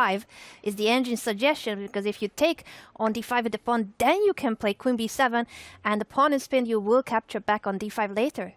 d5 is the engine's suggestion, because if you take on d5 with the pawn, then you can play queen b7, and the pawn in spin you will capture back on d5 later.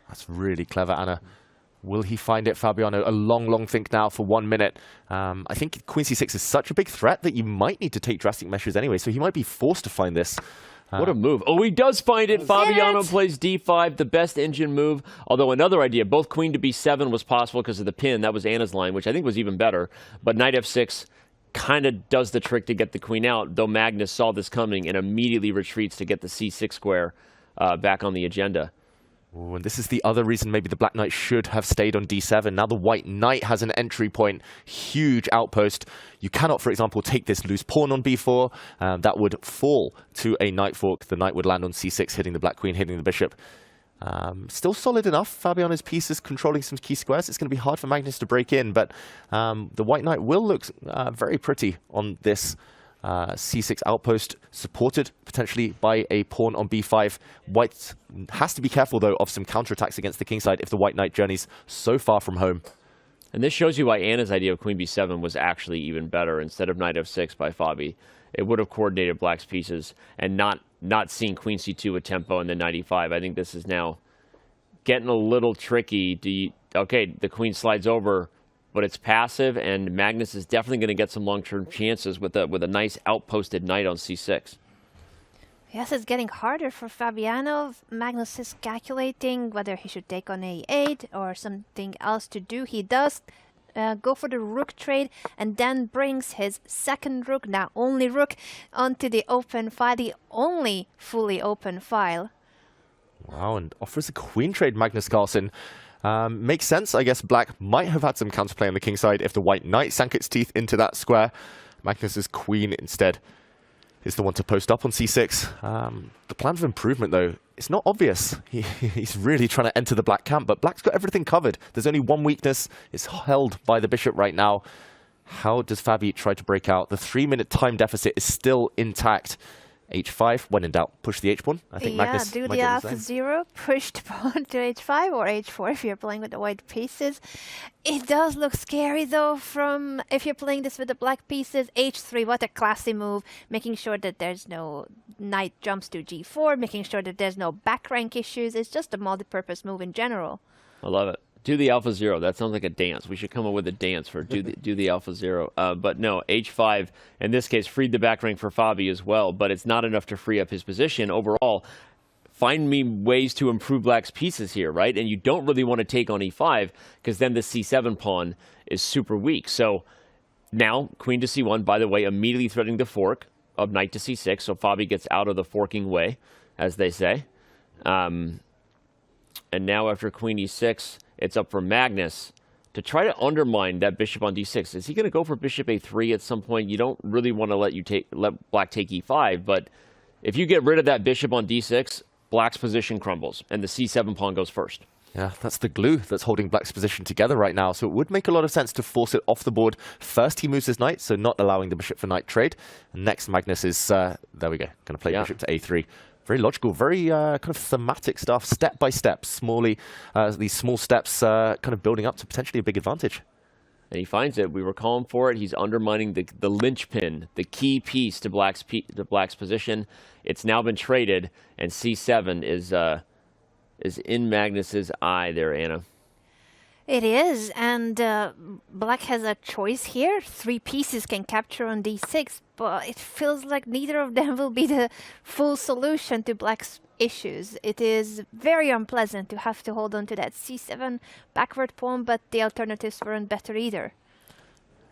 That's really clever, Anna. Will he find it, Fabiano? A long think now for 1 minute. I think queen c6 is such a big threat that you might need to take drastic measures anyway, so he might be forced to find this. What a move. Oh, he does find it. Fabiano plays d5, the best engine move. Although another idea, both queen to b7 was possible because of the pin. That was Anna's line, which I think was even better. But knight f6 kind of does the trick to get the queen out, though Magnus saw this coming and immediately retreats to get the c6 square back on the agenda. Ooh, and this is the other reason maybe the black knight should have stayed on d7. Now the white knight has an entry point, huge outpost. You cannot, for example, take this loose pawn on b4. That would fall to a knight fork. The knight would land on c6, hitting the black queen, hitting the bishop. Still solid enough. Fabiano's piece is controlling some key squares. It's going to be hard for Magnus to break in, but the white knight will look very pretty on this c6 outpost, supported potentially by a pawn on b5. White has to be careful, though, of some counterattacks against the kingside if the white knight journeys so far from home. And this shows you why Anna's idea of queen b7 was actually even better. Instead of knight f6 by Fabi, it would have coordinated black's pieces and not seeing queen c2 with tempo and then knight e5. I think this is now getting a little tricky. Okay, the queen slides over, but it's passive, and Magnus is definitely going to get some long-term chances with a nice outposted knight on c6. Yes, it's getting harder for Fabiano. Magnus is calculating whether he should take on a8 or something else to do. He does go for the rook trade and then brings his second rook, now only rook, onto the open file, the only fully open file. Wow, and offers a queen trade, Magnus Carlsen. Makes sense. I guess black might have had some counterplay on the kingside if the white knight sank its teeth into that square. Magnus's queen instead is the one to post up on c6. The plan of improvement, though, it's not obvious. He's really trying to enter the black camp, but black's got everything covered. There's only one weakness. It's held by the bishop right now. How does Fabi try to break out? The 3-minute time deficit is still intact. h5, when in doubt, push the h-pawn. I think Magnus do might the do the f0, push the pawn to h5 or h4 if you're playing with the white pieces. It does look scary, though, from if you're playing this with the black pieces. h3, what a classy move, making sure that there's no knight jumps to g4, making sure that there's no back rank issues. It's just a multi-purpose move in general. I love it. Do the alpha zero. That sounds like a dance. We should come up with a dance for do the alpha zero. But no, h5 in this case freed the back rank for Fabi as well. But it's not enough to free up his position overall. Find me ways to improve black's pieces here, right? And you don't really want to take on e5 because then the c7 pawn is super weak. So now queen to c1. By the way, immediately threatening the fork of knight to c6. So Fabi gets out of the forking way, as they say. And now after queen e6. It's up for Magnus to try to undermine that bishop on d6. Is he going to go for bishop a3 at some point? You don't really want to let black take e5, but if you get rid of that bishop on d6, black's position crumbles, and the c7 pawn goes first. Yeah, that's the glue that's holding black's position together right now, so it would make a lot of sense to force it off the board. First, he moves his knight, so not allowing the bishop for knight trade. And next, Magnus is, there we go, going to play bishop to a3. Very logical, very kind of thematic stuff, step by step, these small steps kind of building up to potentially a big advantage. And he finds it. We were calling for it. He's undermining the linchpin, the key piece to black's position. It's now been traded, and c7 is in Magnus's eye there, Anna. It is, and black has a choice here. 3 pieces can capture on d6, but it feels like neither of them will be the full solution to black's issues. It is very unpleasant to have to hold on to that c7 backward pawn, but the alternatives weren't better either.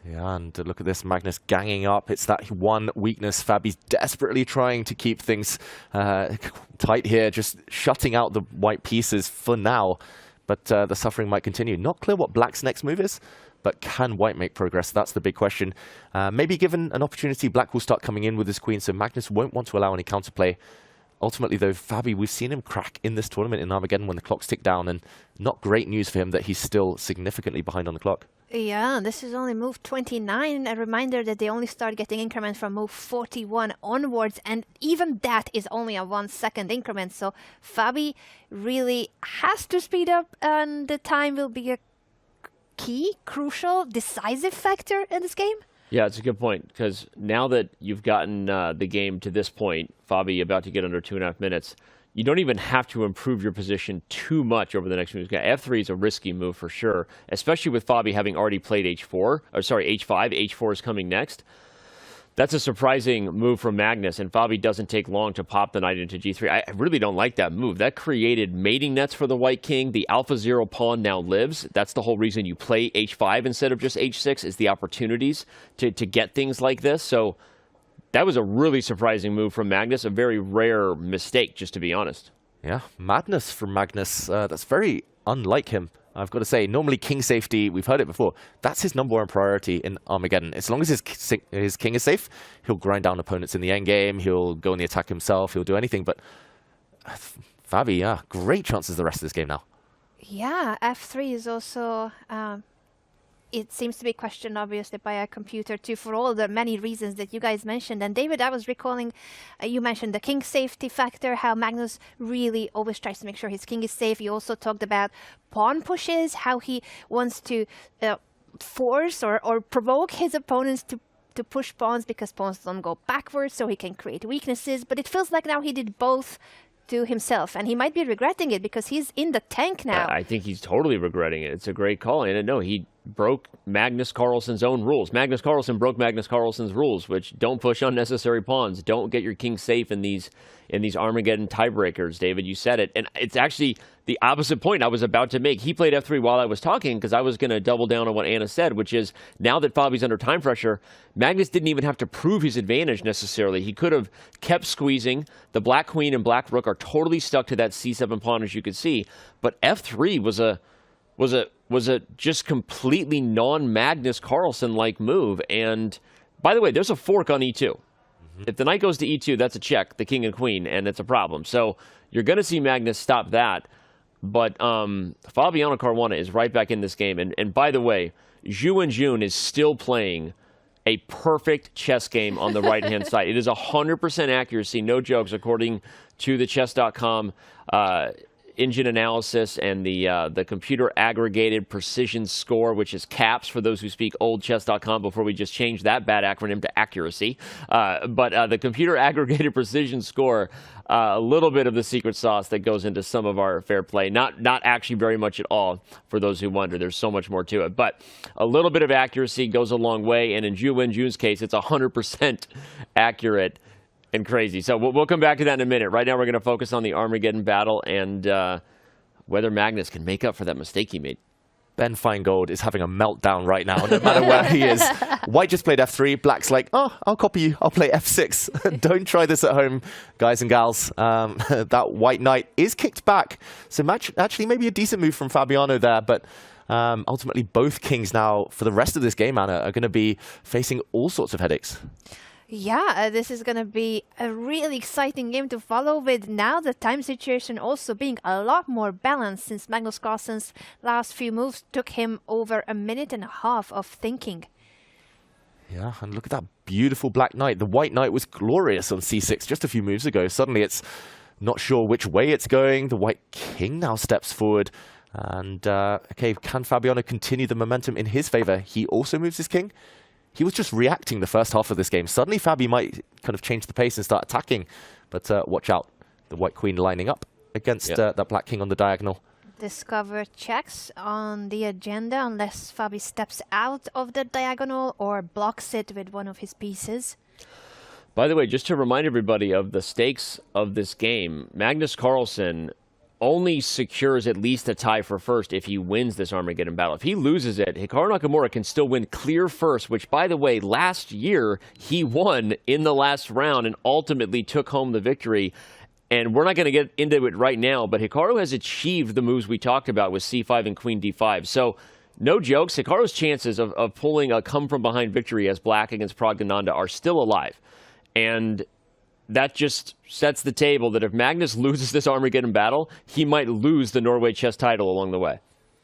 Yeah, and look at this, Magnus ganging up. It's that one weakness. Fabi's desperately trying to keep things tight here, just shutting out the white pieces for now. But the suffering might continue. Not clear what black's next move is, but can white make progress? That's the big question. Maybe given an opportunity, black will start coming in with his queen, so Magnus won't want to allow any counterplay. Ultimately, though, Fabi, we've seen him crack in this tournament in Armageddon when the clocks tick down, and not great news for him that he's still significantly behind on the clock. Yeah, this is only move 29. A reminder that they only start getting increment from move 41 onwards, and even that is only a 1 second increment. So Fabi really has to speed up, and the time will be a key, crucial, decisive factor in this game. Yeah, it's a good point, because now that you've gotten the game to this point, Fabi about to get under 2.5 minutes, you don't even have to improve your position too much over the next move. F3 is a risky move for sure, especially with Fabi having already played H4, or sorry, H5. H4 is coming next. That's a surprising move from Magnus, and Fabi doesn't take long to pop the knight into G3. I really don't like that move. That created mating nets for the white king. The alpha 0 pawn now lives. That's the whole reason you play H5 instead of just H6, is the opportunities to get things like this. So that was a really surprising move from Magnus, a very rare mistake, just to be honest. Yeah, madness from Magnus. That's very unlike him, I've got to say. Normally king safety, we've heard it before, that's his number one priority in Armageddon. As long as his king is safe, he'll grind down opponents in the endgame, he'll go on the attack himself, he'll do anything. But Fabi, yeah, great chances the rest of this game now. Yeah, F3 is also... it seems to be questioned, obviously, by a computer, too, for all the many reasons that you guys mentioned. And David, I was recalling, you mentioned the king safety factor, how Magnus really always tries to make sure his king is safe. You also talked about pawn pushes, how he wants to force or provoke his opponents to push pawns, because pawns don't go backwards, so he can create weaknesses. But it feels like now he did both to himself, and he might be regretting it because he's in the tank now. I think he's totally regretting it. It's a great call, and no, he broke Magnus Carlsen's own rules. Magnus Carlsen broke Magnus Carlsen's rules, which don't push unnecessary pawns, don't get your king safe in these Armageddon tiebreakers. David, you said it, and it's actually the opposite point I was about to make. He played F3 while I was talking, because I was going to double down on what Anna said, which is, now that Fabi's under time pressure, Magnus didn't even have to prove his advantage necessarily. He could have kept squeezing. The black queen and black rook are totally stuck to that C7 pawn, as you could see, but F3 was a just completely non-Magnus Carlsen-like move. And by the way, there's a fork on E2. If the knight goes to E2, that's a check, the king and queen, and it's a problem. So you're going to see Magnus stop that. But Fabiano Caruana is right back in this game. And by the way, Zhu and Jun is still playing a perfect chess game on the right-hand side. It is 100% accuracy, no jokes, according to the chess.com engine analysis and the computer aggregated precision score, which is CAPS for those who speak old chess.com, before we just change that bad acronym to accuracy. But the computer aggregated precision score, a little bit of the secret sauce that goes into some of our fair play. Not actually very much at all, for those who wonder. There's so much more to it. But a little bit of accuracy goes a long way, and in Zhu Wenjun's case, it's 100% accurate and crazy. So we'll come back to that in a minute. Right now, we're going to focus on the Armageddon battle and whether Magnus can make up for that mistake he made. Ben Feingold is having a meltdown right now, no matter where he is. White just played F3. Black's like, oh, I'll copy you. I'll play F6. Don't try this at home, guys and gals. That white knight is kicked back. So actually maybe a decent move from Fabiano there, but ultimately both kings now, for the rest of this game, Anna, are going to be facing all sorts of headaches. Yeah, this is going to be a really exciting game to follow, with now the time situation also being a lot more balanced, since Magnus Carlsen's last few moves took him over 1.5 minutes of thinking. Yeah, and look at that beautiful black knight. The white knight was glorious on c6 just a few moves ago. Suddenly it's not sure which way it's going. The white king now steps forward. And, okay, can Fabiano continue the momentum in his favor? He also moves his king. He was just reacting the first half of this game. Suddenly, Fabi might kind of change the pace and start attacking. But watch out. The white queen lining up against that black king on the diagonal. Discover checks on the agenda, unless Fabi steps out of the diagonal or blocks it with one of his pieces. By the way, just to remind everybody of the stakes of this game, Magnus Carlsen only secures at least a tie for first if he wins this Armageddon battle. If he loses it, Hikaru Nakamura can still win clear first, which, by the way, last year he won in the last round and ultimately took home the victory. And we're not going to get into it right now, but Hikaru has achieved the moves we talked about with c5 and queen d5. So, no jokes, Hikaru's chances of pulling a come-from-behind victory as black against Praggnanandhaa are still alive. And that just sets the table that if Magnus loses this Armageddon battle, he might lose the Norway chess title along the way.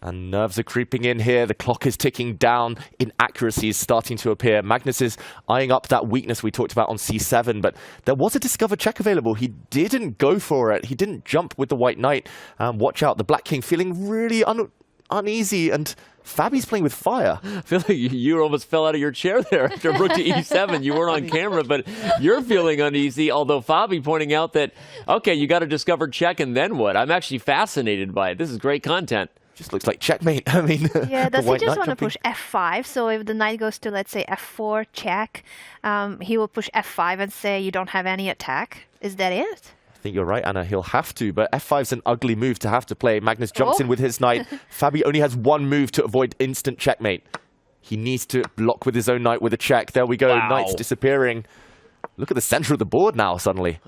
And nerves are creeping in here. The clock is ticking down. Inaccuracies starting to appear. Magnus is eyeing up that weakness we talked about on c7, but there was a discovered check available. He didn't go for it. He didn't jump with the white knight. Watch out. The black king feeling really uneasy, and Fabi's playing with fire. I feel like you almost fell out of your chair there after rook to e7. You weren't on camera, but you're feeling uneasy, although Fabi pointing out that, okay, you got a discovered check, and then what? I'm actually fascinated by it. This is great content. Just looks like checkmate. I mean, yeah, does he just want to push f5? So if the knight goes to, let's say, f4, check, he will push f5 and say you don't have any attack. Is that it? I think you're right, Anna. He'll have to, but f5's an ugly move to have to play. Magnus jumps in with his knight. Fabi only has one move to avoid instant checkmate. He needs to block with his own knight with a check. There we go. Wow. Knight's disappearing. Look at the center of the board now, suddenly.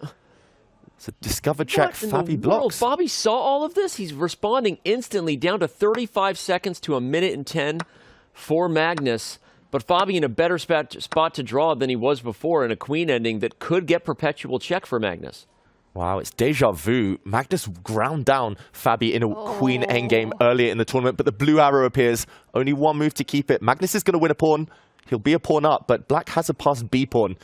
It's a discovered check. Fabi blocks. Fabi saw all of this. He's responding instantly, down to 35 seconds to 1:10 for Magnus. But Fabi in a better spot to draw than he was before, in a queen ending that could get perpetual check for Magnus. Wow, it's deja vu. Magnus ground down Fabi in a queen endgame earlier in the tournament, but the blue arrow appears. Only one move to keep it. Magnus is going to win a pawn. He'll be a pawn up, but black has a passed b pawn.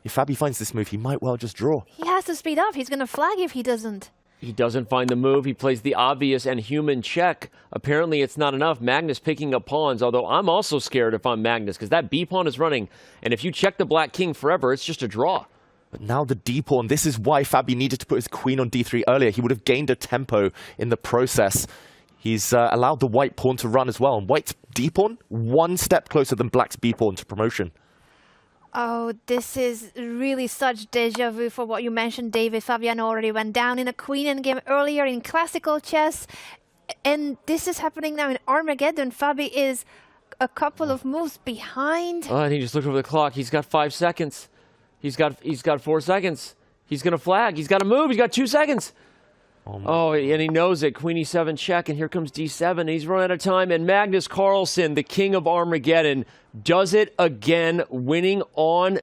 If Fabi finds this move, he might well just draw. He has to speed up. He's going to flag if he doesn't. He doesn't find the move. He plays the obvious and human check. Apparently, it's not enough. Magnus picking up pawns, although I'm also scared if I'm Magnus, because that b pawn is running, and if you check the black king forever, it's just a draw. But now the d pawn. This is why Fabi needed to put his queen on d3 earlier. He would have gained a tempo in the process. He's allowed the white pawn to run as well. And white's d pawn, one step closer than black's b pawn to promotion. Oh, this is really such deja vu for what you mentioned, David. Fabiano already went down in a queen endgame earlier in classical chess. And this is happening now in Armageddon. Fabi is a couple of moves behind. Oh, and he just looked over the clock. He's got 5 seconds. He's got 4 seconds. He's going to flag. He's got to move. He's got 2 seconds. Oh, and he knows it. Queen e7 check, and here comes d7. And he's run out of time. And Magnus Carlsen, the king of Armageddon, does it again, winning on